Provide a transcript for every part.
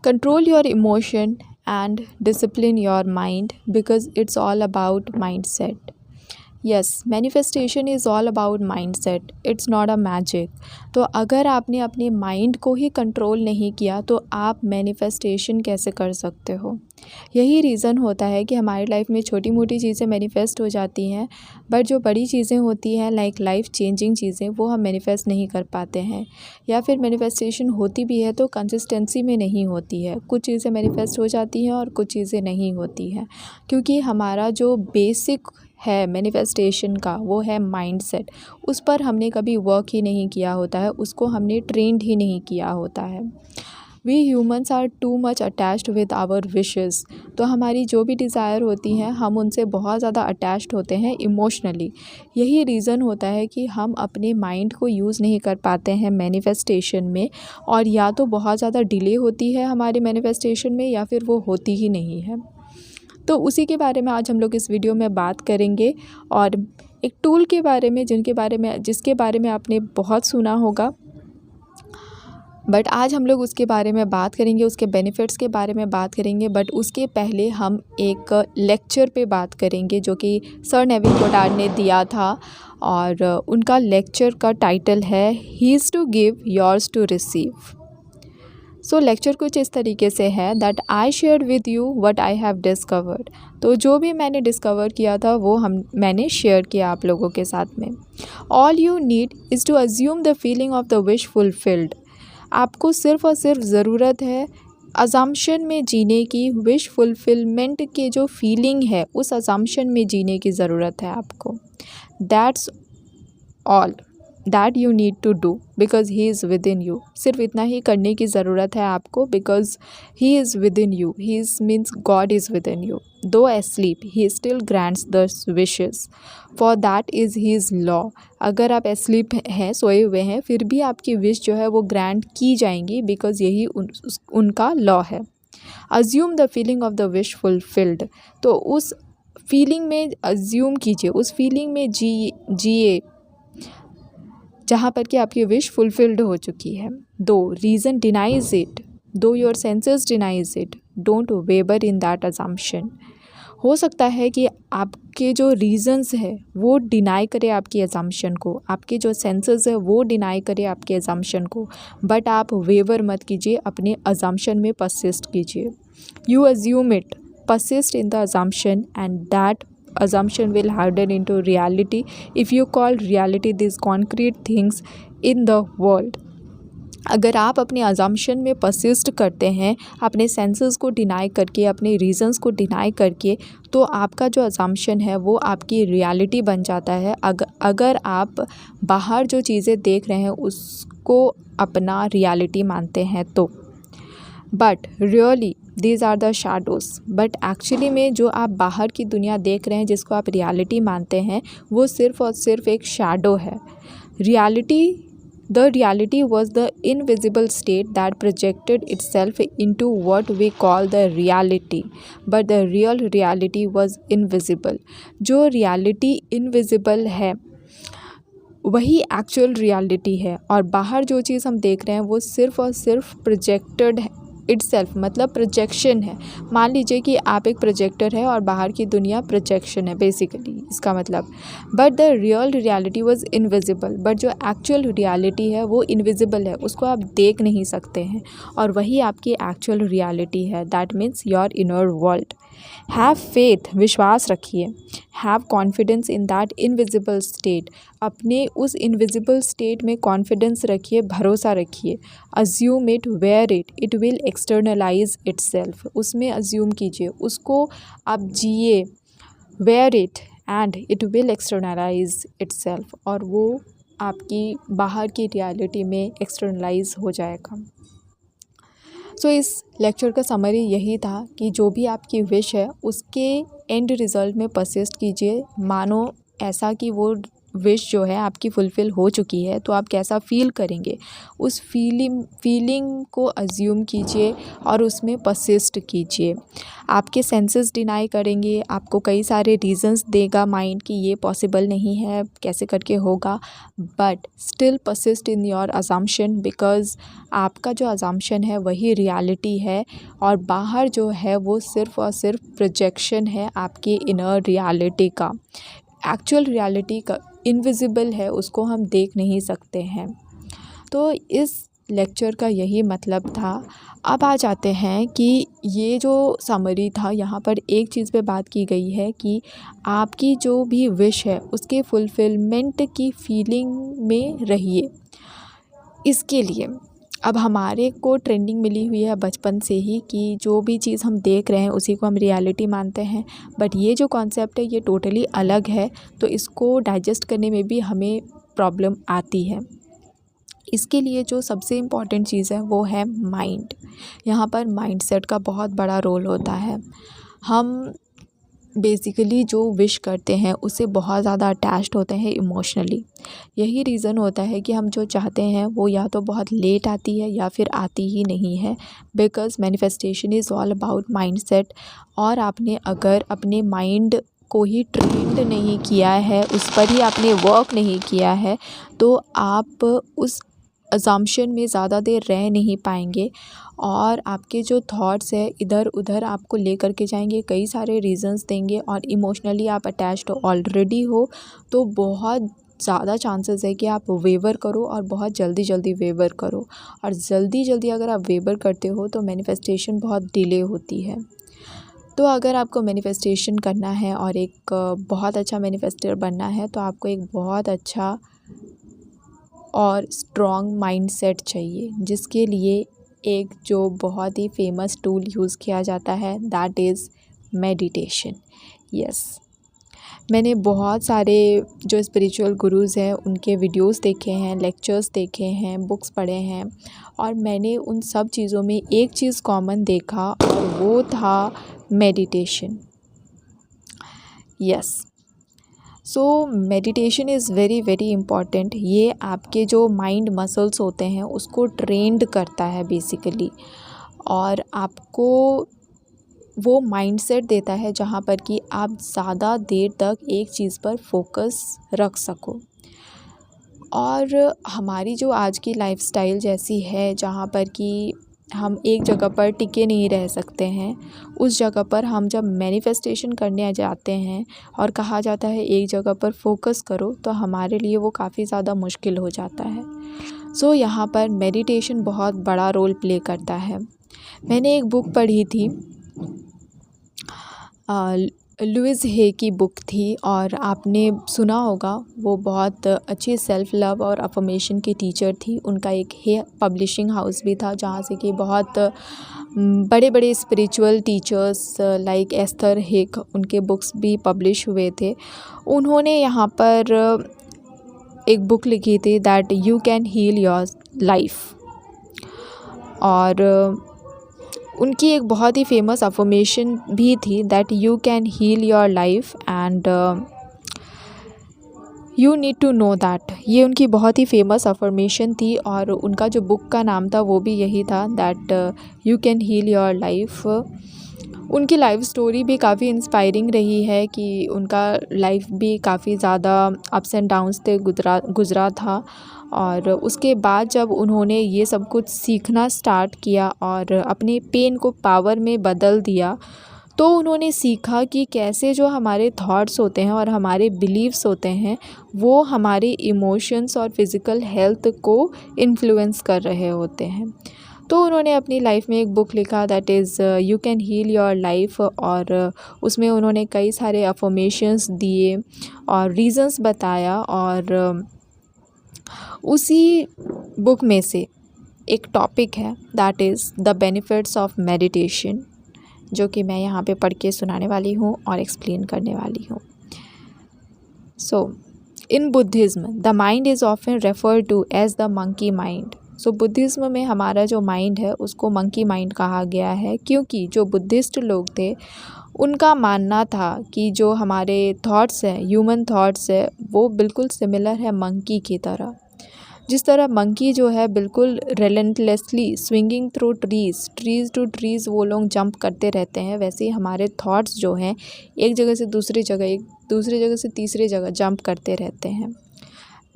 Control your emotion and discipline your mind because it's all about mindset. Yes, manifestation is all about mindset, it's not a magic. तो अगर आपने अपने mind को ही control नहीं किया तो आप मैनिफेस्टेशन कैसे कर सकते हो। यही रीज़न होता है कि हमारी लाइफ में छोटी मोटी चीज़ें मैनिफेस्ट हो जाती हैं, बट जो बड़ी चीज़ें होती हैं लाइफ चेंजिंग चीज़ें वो हम मैनिफेस्ट नहीं कर पाते हैं, या फिर मैनिफेस्टेशन होती भी है तो कंसिस्टेंसी में नहीं होती है। कुछ चीज़ें मैनिफेस्ट हो जाती हैं और कुछ चीज़ें नहीं होती हैं, क्योंकि हमारा जो बेसिक है मैनिफेस्टेशन का वो है माइंडसेट। उस पर हमने कभी वर्क ही नहीं किया होता है, उसको हमने ट्रेंड ही नहीं किया होता है। We humans are too much attached with our wishes. तो हमारी जो भी डिज़ायर होती हैं हम उनसे बहुत ज़्यादा अटैच्ड होते हैं इमोशनली। यही रीज़न होता है कि हम अपने माइंड को यूज़ नहीं कर पाते हैं मैनिफेस्टेशन में, और या तो बहुत ज़्यादा डिले होती है हमारे मैनिफेस्टेशन में या फिर वो होती ही नहीं है। तो उसी के बारे में आज हम लोग इस वीडियो में बात करेंगे, और एक टूल के बारे में जिसके बारे में आपने बहुत सुना होगा, बट आज हम लोग उसके बारे में बात करेंगे, उसके बेनिफिट्स के बारे में बात करेंगे। बट उसके पहले हम एक लेक्चर पे बात करेंगे जो कि सर नेविल गोडार्ड ने दिया था, और उनका लेक्चर का टाइटल है ही is to give yours to receive. So lecture कुछ इस तरीके से है that I share with you what I have discovered. तो जो भी मैंने डिस्कवर किया था वो मैंने शेयर किया आप लोगों के साथ में। All you need is to assume the feeling of the wish fulfilled. आपको सिर्फ़ और सिर्फ ज़रूरत है अजम्पशन में जीने की, विश फुलफिलमेंट के जो फीलिंग है उस अजम्पशन में जीने की ज़रूरत है आपको। That's all that you need to do because he is within you. सिर्फ इतना ही करने की ज़रूरत है आपको, because he is within you. He is means God is within you. Though asleep he still grants the wishes, for that is his law. अगर आप एस्लीप हैं, सोए हुए हैं, फिर भी आपकी विश जो है वो ग्रांट की जाएंगी, बिकॉज यही उनका लॉ है। Assume the feeling of the wish fulfilled. तो उस फीलिंग में अज्यूम कीजिए, उस फीलिंग में जिए जहाँ पर कि आपकी विश फुलफिल्ड हो चुकी है। दो रीज़न डिनाइज इट, दो your senses denies it, don't weber in that assumption. हो सकता है कि आपके जो रीज़न्स है वो डिनाई करे आपकी अजम्पशन को, आपके जो सेंसेस है वो डिनाई करे आपके अजम्पशन को, बट आप वेवर मत कीजिए, अपने अजम्पशन में परसिस्ट कीजिए। You assume it, persist in the assumption, and that assumption will harden into reality if you call reality these concrete things in the world। अगर आप अपने अजम्पशन में परसिस्ट करते हैं, अपने सेंसेस को डिनाई करके, अपने रीज़न्स को डिनाई करके, तो आपका जो अजम्पशन है वो आपकी रियलिटी बन जाता है। अगर आप बाहर जो चीज़ें देख रहे हैं उसको अपना रियलिटी मानते हैं तो। But really these are the shadows. But actually में जो आप बाहर की दुनिया देख रहे हैं, जिसको आप रियलिटी मानते हैं, वो सिर्फ़ और सिर्फ एक शैडो है। The reality was the invisible state that projected itself into what we call the reality, but the real reality was invisible। जो reality invisible है वही एक्चुअल रियलिटी है, और बाहर जो चीज़ हम देख रहे हैं वो सिर्फ़ और सिर्फ प्रोजेक्टेड है इटसेल्फ, मतलब प्रोजेक्शन है। मान लीजिए कि आप एक प्रोजेक्टर है और बाहर की दुनिया प्रोजेक्शन है बेसिकली, इसका मतलब। But the real reality was invisible. But जो एक्चुअल रियलिटी है वो इनविजिबल है, उसको आप देख नहीं सकते हैं, और वही आपकी एक्चुअल रियलिटी है। That means your inner world. Have faith, विश्वास रखिए। Have confidence in that invisible state, अपने उस इनविजिबल स्टेट में कॉन्फिडेंस रखिए, भरोसा रखिए। Assume it, wear it, it will externalize itself. उसमें अज्यूम कीजिए, उसको आप जिए, wear it and it will externalize itself, और वो आपकी बाहर की रियलिटी में एक्सटर्नलाइज हो जाएगा। सो इस लेक्चर का समरी यही था कि जो भी आपकी विश है उसके एंड रिज़ल्ट में परसिस्ट कीजिए। मानो ऐसा कि वो विश जो है आपकी फुलफ़िल हो चुकी है तो आप कैसा फ़ील करेंगे, उस फीलिंग को अज़्यूम कीजिए और उसमें परसिस्ट कीजिए। आपके सेंसेस डिनाई करेंगे, आपको कई सारे रीज़न्स देगा माइंड कि ये पॉसिबल नहीं है, कैसे करके होगा, but still persist in your assumption, because आपका जो अजम्पशन है वही रियलिटी है और बाहर जो है वो सिर्फ़ और सिर्फ प्रोजेक्शन है आपकी इनर रियलिटी का। एक्चुअल रियलिटी का इनविजिबल है, उसको हम देख नहीं सकते हैं। तो इस लेक्चर का यही मतलब था। अब आ जाते हैं कि ये जो समरी था, यहाँ पर एक चीज़ पे बात की गई है कि आपकी जो भी विश है उसके फुलफ़िलमेंट की फीलिंग में रहिए। इसके लिए अब हमारे को ट्रेंडिंग मिली हुई है बचपन से ही कि जो भी चीज़ हम देख रहे हैं उसी को हम रियलिटी मानते हैं, बट ये जो कॉन्सेप्ट है ये टोटली अलग है, तो इसको डाइजेस्ट करने में भी हमें प्रॉब्लम आती है। इसके लिए जो सबसे इम्पॉर्टेंट चीज़ है वो है माइंड। यहाँ पर माइंडसेट का बहुत बड़ा रोल होता है। हम बेसिकली जो विश करते हैं उससे बहुत ज़्यादा अटैच्ड होते हैं इमोशनली। यही रीज़न होता है कि हम जो चाहते हैं वो या तो बहुत लेट आती है या फिर आती ही नहीं है, because manifestation is all about mindset. और आपने अगर अपने माइंड को ही ट्रेंड नहीं किया है, उस पर ही आपने वर्क नहीं किया है, तो आप उस अजम्पशन में ज़्यादा देर रह नहीं पाएंगे और आपके जो थॉट्स है इधर उधर आपको ले करके जाएंगे, कई सारे रीज़न्स देंगे और इमोशनली आप अटैच्ड ऑलरेडी हो, तो बहुत ज़्यादा चांसेस है कि आप वेवर करो और बहुत जल्दी वेवर करो। और जल्दी अगर आप वेवर करते हो तो मैनिफेस्टेशन बहुत डिले होती है। तो अगर आपको मैनिफेस्टेशन करना है और एक बहुत अच्छा मैनिफेस्टर बनना है तो आपको एक बहुत अच्छा और स्ट्रॉन्ग माइंडसेट चाहिए, जिसके लिए एक जो बहुत ही फेमस टूल यूज़ किया जाता है दैट इज़ मेडिटेशन। यस, मैंने बहुत सारे जो स्पिरिचुअल गुरुज़ हैं उनके वीडियोस देखे हैं, लेक्चर्स देखे हैं, बुक्स पढ़े हैं और मैंने उन सब चीज़ों में एक चीज़ कॉमन देखा और वो था meditation. Yes, so meditation is very very important. ये आपके जो माइंड मसल्स होते हैं उसको ट्रेंड करता है बेसिकली, और आपको वो माइंडसेट देता है जहाँ पर कि आप ज़्यादा देर तक एक चीज़ पर फोकस रख सको। और हमारी जो आज की लाइफ़स्टाइल जैसी है जहाँ पर कि हम एक जगह पर टिके नहीं रह सकते हैं, उस जगह पर हम जब मैनिफेस्टेशन करने जाते हैं और कहा जाता है एक जगह पर फोकस करो, तो हमारे लिए वो काफ़ी ज़्यादा मुश्किल हो जाता है। सो यहाँ पर मेडिटेशन बहुत बड़ा रोल प्ले करता है। मैंने एक बुक पढ़ी थी, लुइस हे की बुक थी और आपने सुना होगा, वो बहुत अच्छी सेल्फ़ लव और अफ़र्मेशन की टीचर थी। उनका एक हे पब्लिशिंग हाउस भी था जहाँ से कि बहुत बड़े बड़े स्पिरिचुअल टीचर्स लाइक एस्थर हिक, उनके बुक्स भी पब्लिश हुए थे। उन्होंने यहाँ पर एक बुक लिखी थी that you can heal your life, और उनकी एक बहुत ही फेमस अफर्मेशन भी थी that you can heal your life and you need to know that. ये उनकी बहुत ही फेमस अफर्मेशन थी और उनका जो बुक का नाम था वो भी यही था that you can heal your life. उनकी लाइफ स्टोरी भी काफ़ी इंस्पायरिंग रही है कि उनका लाइफ भी काफ़ी ज़्यादा अप्स एंड डाउन्स से गुज़रा था, और उसके बाद जब उन्होंने ये सब कुछ सीखना स्टार्ट किया और अपने पेन को पावर में बदल दिया, तो उन्होंने सीखा कि कैसे जो हमारे थॉट्स होते हैं और हमारे बिलीव्स होते हैं वो हमारे इमोशंस और फिज़िकल हेल्थ को इन्फ्लुएंस कर रहे होते हैं। तो उन्होंने अपनी लाइफ में एक बुक लिखा that is you can heal your life, और उसमें उन्होंने कई सारे अफर्मेशंस दिए और रीज़न्स बताया, और उसी बुक में से एक टॉपिक है that is the benefits of meditation, जो कि मैं यहाँ पे पढ़ के सुनाने वाली हूँ और एक्सप्लेन करने वाली हूँ। So in Buddhism the mind is often referred to as the monkey mind. So Buddhism में हमारा जो माइंड है उसको मंकी माइंड कहा गया है, क्योंकि जो बुद्धिस्ट लोग थे उनका मानना था कि जो हमारे थॉट्स हैं, ह्यूमन थॉट्स है, वो बिल्कुल सिमिलर है मंकी की तरह। जिस तरह मंकी जो है बिल्कुल relentlessly swinging through trees to trees वो लोग जंप करते रहते हैं, वैसे ही हमारे थॉट्स जो हैं एक जगह से दूसरी जगह, एक दूसरी जगह से तीसरी जगह जंप करते रहते हैं।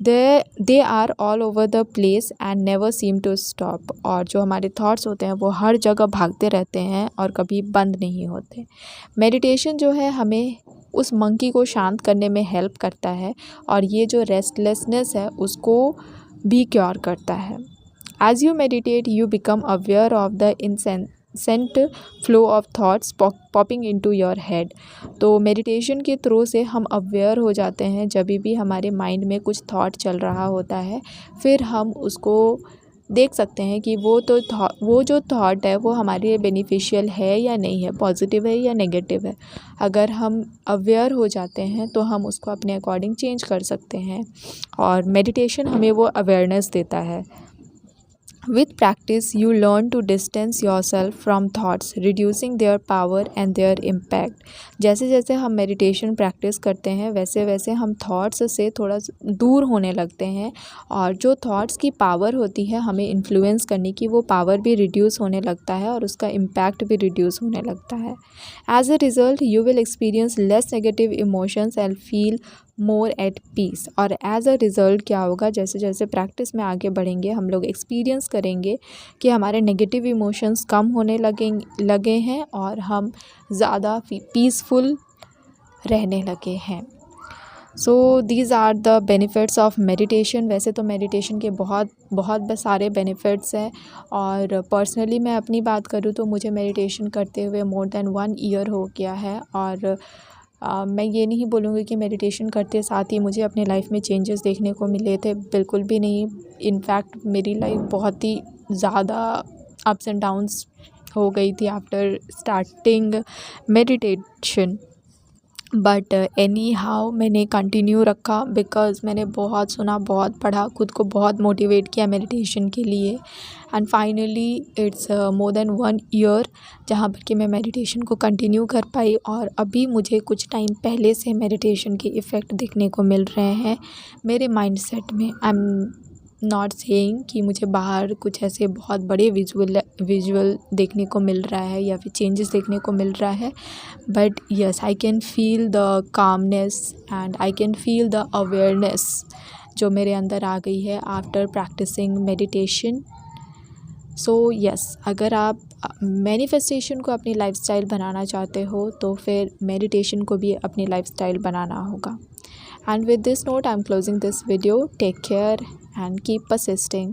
They are all over the place and never seem to stop. और जो हमारे थॉट्स होते हैं वो हर जगह भागते रहते हैं और कभी बंद नहीं होते। मेडिटेशन जो है हमें उस मंकी को शांत करने में हेल्प करता है और ये जो रेस्टलेसनेस है उसको भी क्योर करता है। As you meditate you become aware of the incessant flow of thoughts popping into your head. तो मेडिटेशन के थ्रू से हम अवेयर हो जाते हैं जब भी हमारे माइंड में कुछ थॉट चल रहा होता है, फिर हम उसको देख सकते हैं कि वो जो थॉट है वो हमारे लिए बेनिफिशियल है या नहीं है, पॉजिटिव है या नेगेटिव है। अगर हम अवेयर हो जाते हैं तो हम उसको अपने अकॉर्डिंग चेंज कर सकते हैं और मेडिटेशन हमें वो अवेयरनेस देता है। With practice, you learn to distance yourself from thoughts, reducing their power and their impact. जैसे जैसे हम मेडिटेशन प्रैक्टिस करते हैं वैसे वैसे हम थॉट्स से थोड़ा दूर होने लगते हैं और जो थॉट्स की पावर होती है हमें इन्फ्लुएंस करने की, वो पावर भी रिड्यूस होने लगता है और उसका इम्पैक्ट भी रिड्यूस होने लगता है। As a result you will experience less negative emotions and feel more at peace. और एज अ रिज़ल्ट क्या होगा, जैसे जैसे प्रैक्टिस में आगे बढ़ेंगे हम लोग एक्सपीरियंस करेंगे कि हमारे नेगेटिव इमोशंस कम होने लगे हैं और हम ज़्यादा पीसफुल रहने लगे हैं। So these are the benefits of meditation. वैसे तो मेडिटेशन के बहुत सारे बेनिफिट्स हैं और पर्सनली मैं अपनी बात करूँ तो मुझे मेडिटेशन करते हुए मोर देन 1 ईयर हो गया है और मैं ये नहीं बोलूँगी कि मेडिटेशन करते साथ ही मुझे अपनी लाइफ में चेंजेस देखने को मिले थे, बिल्कुल भी नहीं। इनफैक्ट मेरी लाइफ बहुत ही ज़्यादा अप्स एंड डाउन्स हो गई थी after starting meditation, but any how मैंने कंटिन्यू रखा बिकॉज़ मैंने बहुत सुना, बहुत पढ़ा, खुद को बहुत मोटिवेट किया मेडिटेशन के लिए and finally it's more than 1 year जहाँ पर कि मैं मेडिटेशन को कंटिन्यू कर पाई। और अभी मुझे कुछ टाइम पहले से मेडिटेशन के इफ़ेक्ट देखने को मिल रहे हैं मेरे माइंडसेट में। आई एम नॉट सेइंग कि मुझे बाहर कुछ ऐसे बहुत बड़े विजुअल देखने को मिल रहा है या फिर चेंजेस देखने को मिल रहा है, but yes I can feel the calmness and I can feel the awareness जो मेरे अंदर आ गई है after practicing meditation. So yes, अगर आप मैनिफेस्टेशन को अपनी लाइफस्टाइल बनाना चाहते हो तो फिर मेडिटेशन को भी अपनी लाइफस्टाइल बनाना होगा। And with this note, I'm closing this video. Take care and keep persisting.